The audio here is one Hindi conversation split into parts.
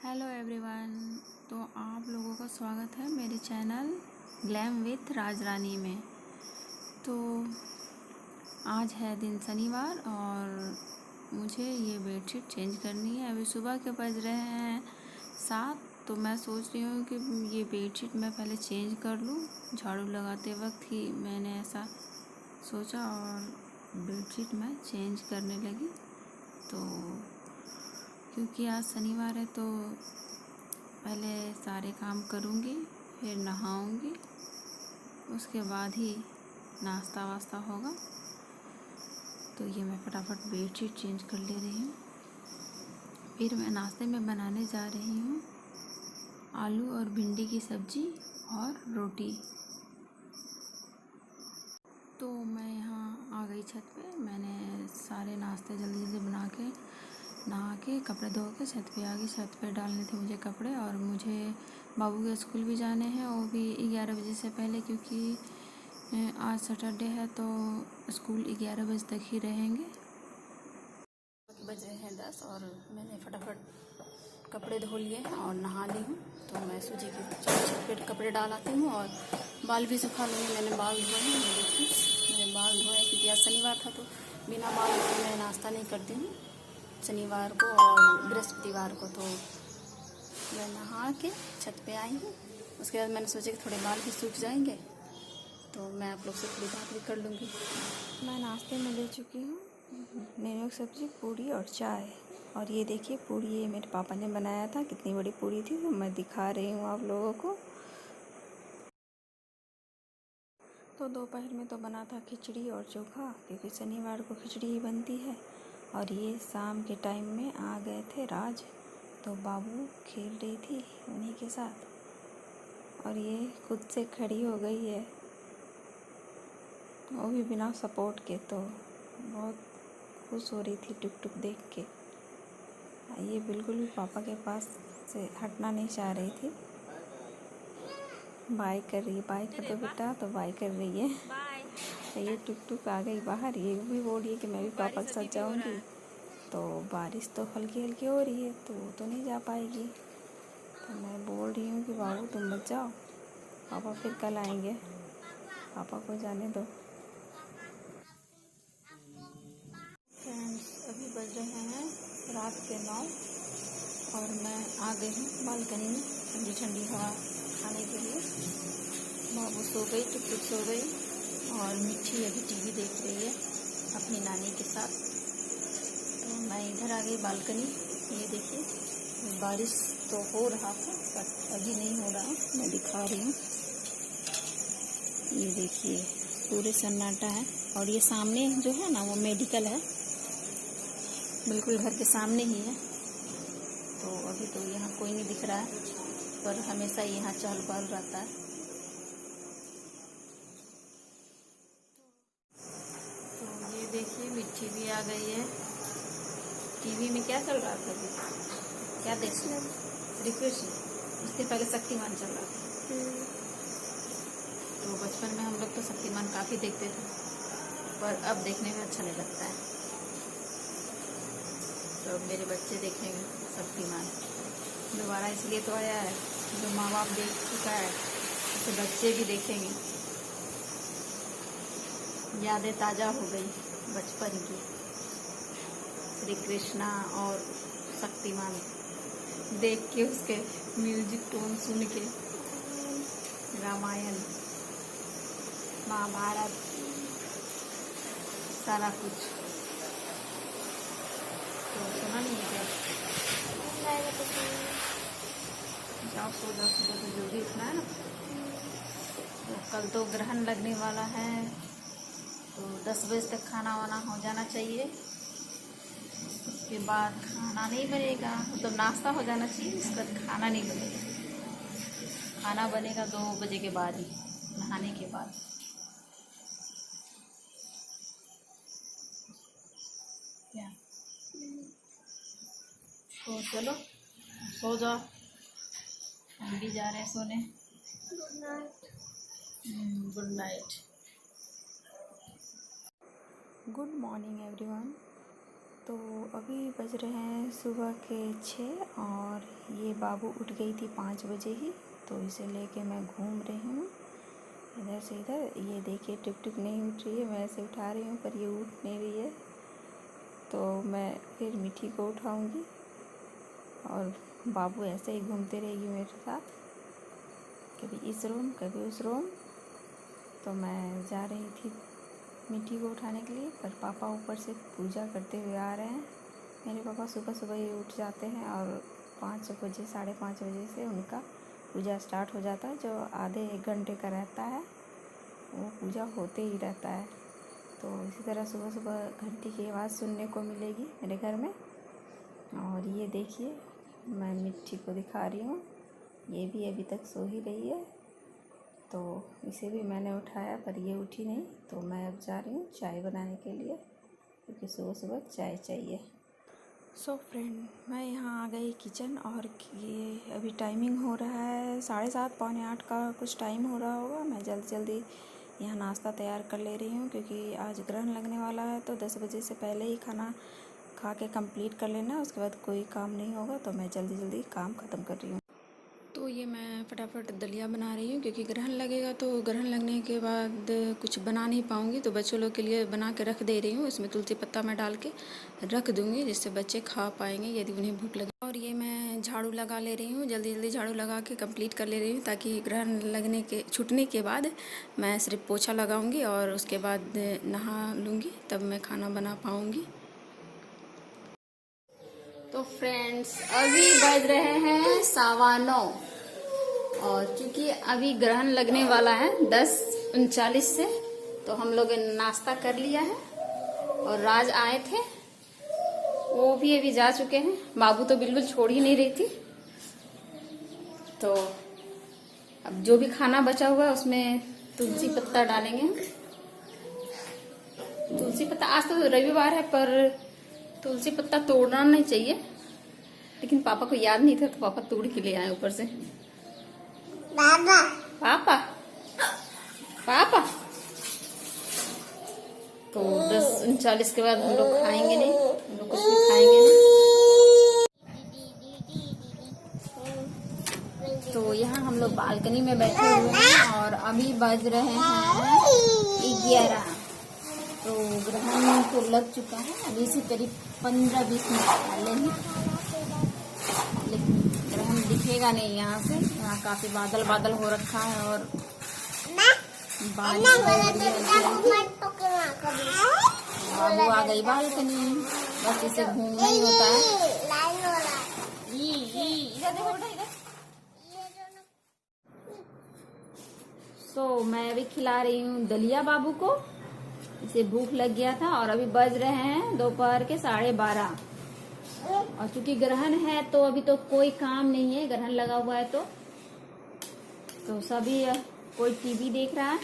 Hello everyone. तो आप लोगों का स्वागत है मेरे चैनल ग्लैम विथ राज रानी में। तो आज है दिन शनिवार और मुझे ये बेडशीट चेंज करनी है। अभी सुबह के बज रहे हैं 7। तो मैं सोच रही हूँ कि ये बेडशीट मैं पहले चेंज कर लूँ। झाड़ू लगाते वक्त ही मैंने ऐसा सोचा और बेडशीट मैं चेंज करने लगी। तो क्योंकि आज शनिवार है तो पहले सारे काम करूँगी, फिर नहाऊँगी, उसके बाद ही नाश्ता वास्ता होगा। तो ये मैं फटाफट बेडशीट चेंज कर ले रही हूँ। फिर मैं नाश्ते में बनाने जा रही हूँ आलू और भिंडी की सब्ज़ी और रोटी। तो मैं यहाँ आ गई छत पे। मैंने सारे नाश्ते जल्दी जल्दी बना के नहा के कपड़े धो के छत पे आ गई। छत पे डालने थे मुझे कपड़े और मुझे बाबू के स्कूल भी जाने हैं, वो भी 11 बजे से पहले, क्योंकि आज सैटरडे है तो स्कूल 11 बजे तक ही रहेंगे। बज रहे हैं 10 और मैंने फटाफट कपड़े धो लिए हैं और नहा ली हूँ। तो मैं सोची कि छत पे कपड़े डाल आती हूँ और बाल भी सुखा लूँगी। मैंने बाल धोए हैं, देखिए मैंने बाल धोए क्योंकि आज शनिवार था तो बिना बाल धोए मैं नाश्ता नहीं करती हूँ शनिवार को और बृहस्पतिवार को। तो मैं नहा के छत पे आई हूँ। उसके बाद मैंने सोचा कि थोड़े बाल भी सूख जाएंगे तो मैं आप लोग से थोड़ी बात भी कर लूँगी। मैं नाश्ते में ले चुकी हूँ नींबू की सब्ज़ी, पूड़ी और चाय। और ये देखिए पूड़ी ये मेरे पापा ने बनाया था, कितनी बड़ी पूड़ी थी, तो मैं दिखा रही हूँ आप लोगों को। तो दोपहर में तो बना था खिचड़ी और चोखा, क्योंकि शनिवार को खिचड़ी ही बनती है। और ये शाम के टाइम में आ गए थे राज, तो बाबू खेल रही थी उन्हीं के साथ और ये खुद से खड़ी हो गई है, वो भी बिना सपोर्ट के। तो बहुत खुश हो रही थी टुक टुक देख के। ये बिल्कुल भी पापा के पास से हटना नहीं चाह रही थी। बाय कर रही है, बाय कर दो बेटा, तो बाय कर रही है। तो ये टुक टुक आ गई बाहर, ये भी बोल रही है कि मैं भी पापा के साथ जाऊंगी। तो बारिश तो हल्की हल्की हो रही है तो वो तो नहीं जा पाएगी। तो मैं बोल रही हूँ कि बाबू तुम मत जाओ, पापा फिर कल आएंगे, पापा को जाने दो। फ्रेंड्स अभी बज रहे हैं रात के 9 और मैं आ गई हूँ बालकनी में ठंडी ठंडी हवा खाने के लिए। बाबू सो गई, टुक टुक सो गई और मिठी अभी टीवी देख रही है अपनी नानी के साथ। तो मैं इधर आ गई बालकनी। ये देखिए बारिश तो हो रहा था बट अभी नहीं हो रहा, मैं दिखा रही हूँ। ये देखिए पूरे सन्नाटा है और ये सामने जो है ना वो मेडिकल है, बिल्कुल घर के सामने ही है। तो अभी तो यहाँ कोई नहीं दिख रहा है पर हमेशा यहाँ चहल पहल रहता है। तो ये देखिए मिट्टी भी आ गई है। टीवी में क्या चल रहा था अभी, क्या देख रहे हैं? श्री कृष्ण। इससे पहले शक्तिमान चल रहा था। तो बचपन में हम लोग तो शक्तिमान काफ़ी देखते थे पर अब देखने में अच्छा नहीं लगता है। तो अब मेरे बच्चे देखेंगे शक्तिमान दोबारा, इसलिए तो आया है जो माँ बाप देख चुका है तो बच्चे भी देखेंगे। यादें ताज़ा हो गई बचपन की, श्री कृष्णा और शक्तिमान देख के, उसके म्यूजिक टोन सुन के, रामायण महाभारत सारा कुछ। तो सुना नहीं है क्या? जाओ सो जाओ, सुबह तो जल्दी उठना है ना। तो कल तो ग्रहण लगने वाला है तो 10 बजे तक खाना वाना हो जाना चाहिए। उसके बाद खाना नहीं बनेगा, मतलब नाश्ता हो जाना चाहिए, उसके बाद खाना नहीं बनेगा। खाना बनेगा 2 बजे के बाद ही, नहाने के बाद। क्या तो चलो सो जाओ, हम भी जा रहे हैं सोने। Good night. Good night. Good morning everyone. तो अभी बज रहे हैं सुबह के 6 और ये बाबू उठ गई थी 5 बजे ही, तो इसे लेके मैं घूम रही हूँ इधर से इधर। ये देखिए टिप टिप नहीं उठ रही है, मैं ऐसे उठा रही हूँ पर ये उठ नहीं रही है। तो मैं फिर मीठी को उठाऊँगी और बाबू ऐसे ही घूमते रहेगी मेरे साथ, कभी इस रूम कभी उस रूम। तो मैं जा रही थी मीठी को उठाने के लिए, पर पापा ऊपर से पूजा करते हुए आ रहे हैं। मेरे पापा सुबह सुबह ही उठ जाते हैं और 5 बजे 5:30 बजे से उनका पूजा स्टार्ट हो जाता है। जो आधे 1 घंटे का रहता है वो पूजा होते ही रहता है। तो इसी तरह सुबह सुबह घंटी की आवाज़ सुनने को मिलेगी मेरे घर में। और ये देखिए मैं मिट्टी को दिखा रही हूँ, ये भी अभी तक सो ही रही है। तो इसे भी मैंने उठाया पर ये उठी नहीं। तो मैं अब जा रही हूँ चाय बनाने के लिए, क्योंकि सुबह सुबह चाय चाहिए। सो फ्रेंड, मैं यहाँ आ गई किचन और ये अभी टाइमिंग हो रहा है 7:30 पौने 8 का कुछ टाइम हो रहा होगा। मैं जल्दी यहाँ नाश्ता तैयार कर ले रही हूँ, क्योंकि आज ग्रहण लगने वाला है। तो 10 बजे से पहले ही खाना खा के कंप्लीट कर लेना, उसके बाद कोई काम नहीं होगा। तो मैं जल्दी काम ख़त्म कर रही हूँ। तो ये मैं फटाफट दलिया बना रही हूँ, क्योंकि ग्रहण लगेगा तो ग्रहण लगने के बाद कुछ बना नहीं पाऊँगी। तो बच्चों लोग के लिए बना के रख दे रही हूँ। इसमें तुलसी पत्ता मैं डाल के रख दूँगी, जिससे बच्चे खा पाएंगे यदि उन्हें भूख लगे। और ये मैं झाड़ू लगा ले रही हूँ, जल्दी झाड़ू लगा के कंप्लीट कर ले रही हूँ, ताकि ग्रहण लगने के छूटने के बाद मैं सिर्फ पोछा लगाऊँगी और उसके बाद नहा लूँगी, तब मैं खाना बना पाऊँगी। तो फ्रेंड्स, अभी बज रहे हैं 9:15 और क्योंकि अभी ग्रहण लगने वाला है 10:39 से, तो हम लोग नाश्ता कर लिया है। और राज आए थे, वो भी अभी जा चुके हैं। बाबू तो बिल्कुल छोड़ ही नहीं रही थी। तो अब जो भी खाना बचा हुआ है उसमें तुलसी पत्ता डालेंगे। तुलसी पत्ता, आज तो रविवार है पर तुलसी पत्ता तोड़ना नहीं चाहिए, लेकिन पापा को याद नहीं था तो पापा तोड़ के ले आए ऊपर से। पापा पापा पापा। तो 10:39 के बाद हम लोग खाएंगे नहीं, हम लोग कुछ भी खाएंगे नहीं। तो यहाँ हम लोग बालकनी में बैठे हुए हैं और अभी बज रहे हैं 11। तो ग्रहण तो लग चुका है, अभी से करीब 15-20 मिनट पहले ही, लेकिन ग्रहण दिखेगा नहीं यहाँ से। यहाँ काफी बादल हो रखा है और बारिश हो रही है। बाबू आ गई बालकनी, बस इसे घूमना ही होता है। तो मैं अभी खिला रही हूँ दलिया बाबू को, इसे भूख लग गया था। और अभी बज रहे हैं दोपहर के 12:30। और क्योंकि ग्रहण है तो अभी तो कोई काम नहीं है, ग्रहण लगा हुआ है तो सभी कोई टीवी देख रहा है,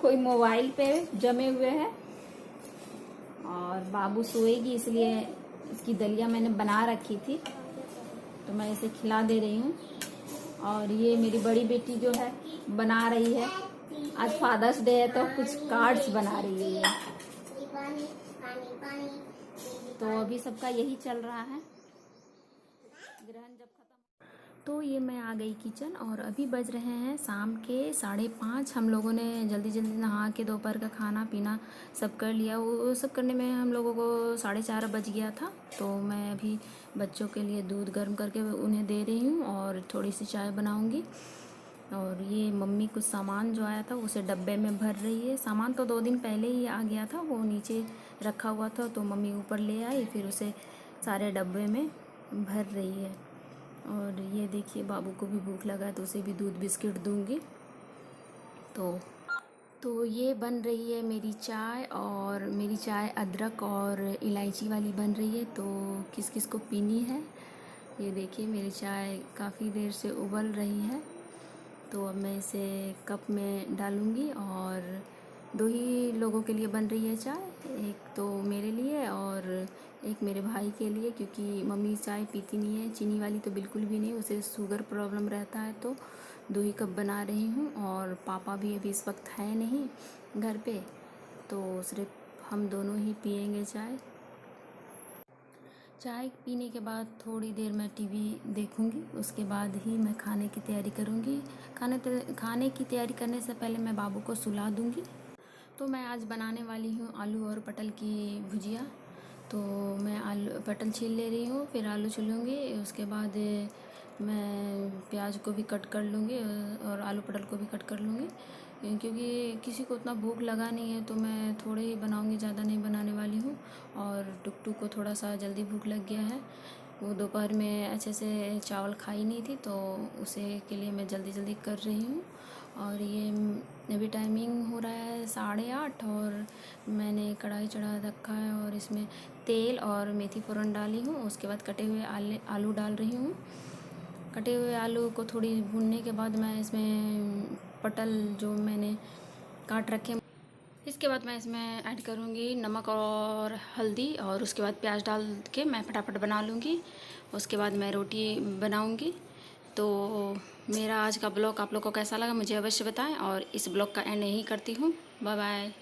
कोई मोबाइल पे जमे हुए हैं। और बाबू सोएगी, इसलिए इसकी दलिया मैंने बना रखी थी, तो मैं इसे खिला दे रही हूँ। और ये मेरी बड़ी बेटी जो है बना रही है, आज फादर्स डे है तो कुछ कार्ड्स बना रही है। तो अभी सबका यही चल रहा है, ग्रहण जब खत्म। तो ये मैं आ गई किचन और अभी बज रहे हैं शाम के 5:30। हम लोगों ने जल्दी नहा के दोपहर का खाना पीना सब कर लिया। वो सब करने में हम लोगों को 4:30 बज गया था। तो मैं अभी बच्चों के लिए दूध गर्म करके उन्हें दे रही हूँ और थोड़ी सी चाय बनाऊँगी। और ये मम्मी कुछ सामान जो आया था उसे डब्बे में भर रही है। सामान तो 2 दिन पहले ही आ गया था, वो नीचे रखा हुआ था, तो मम्मी ऊपर ले आई, फिर उसे सारे डब्बे में भर रही है। और ये देखिए बाबू को भी भूख लगा तो उसे भी दूध बिस्किट दूंगी। तो ये बन रही है मेरी चाय, और मेरी चाय अदरक और इलायची वाली बन रही है। तो किस किस को पीनी है, ये देखिए मेरी चाय काफ़ी देर से उबल रही है। तो अब मैं इसे कप में डालूँगी और 2 ही लोगों के लिए बन रही है चाय, एक तो मेरे लिए और एक मेरे भाई के लिए, क्योंकि मम्मी चाय पीती नहीं है, चीनी वाली तो बिल्कुल भी नहीं, उसे शुगर प्रॉब्लम रहता है। तो 2 ही कप बना रही हूँ। और पापा भी अभी इस वक्त है नहीं घर पे, तो सिर्फ हम दोनों ही पियेंगे चाय। चाय पीने के बाद थोड़ी देर मैं टीवी देखूंगी, उसके बाद ही मैं खाने की तैयारी करूंगी। खाने की तैयारी करने से पहले मैं बाबू को सुला दूंगी। तो मैं आज बनाने वाली हूँ आलू और पटल की भुजिया। तो मैं आलू पटल छील ले रही हूँ, फिर आलू छीलूँगी, उसके बाद मैं प्याज को भी कट कर लूँगी और आलू पटल को भी कट कर लूँगी, क्योंकि किसी को उतना भूख लगा नहीं है तो मैं थोड़े ही बनाऊँगी, ज़्यादा नहीं बनाने वाली हूँ। और टुकटुक को थोड़ा सा जल्दी भूख लग गया है, वो दोपहर में अच्छे से चावल खाई नहीं थी, तो उसे के लिए मैं जल्दी जल्दी कर रही हूँ। और ये अभी टाइमिंग हो रहा है 8:30 और मैंने कढ़ाई चढ़ा रखा है और इसमें तेल और मेथी फ़ोरन डाली हूँ। उसके बाद कटे हुए आलू डाल रही हूँ। कटे हुए आलू को थोड़ी भूनने के बाद मैं इसमें पटल जो मैंने काट रखे, इसके बाद मैं इसमें ऐड करूँगी नमक और हल्दी, और उसके बाद प्याज डाल के मैं फटाफट बना लूँगी। उसके बाद मैं रोटी बनाऊँगी। तो मेरा आज का ब्लॉग आप लोग को कैसा लगा मुझे अवश्य बताएं, और इस ब्लॉग का एंड यहीं करती हूँ। Bye bye.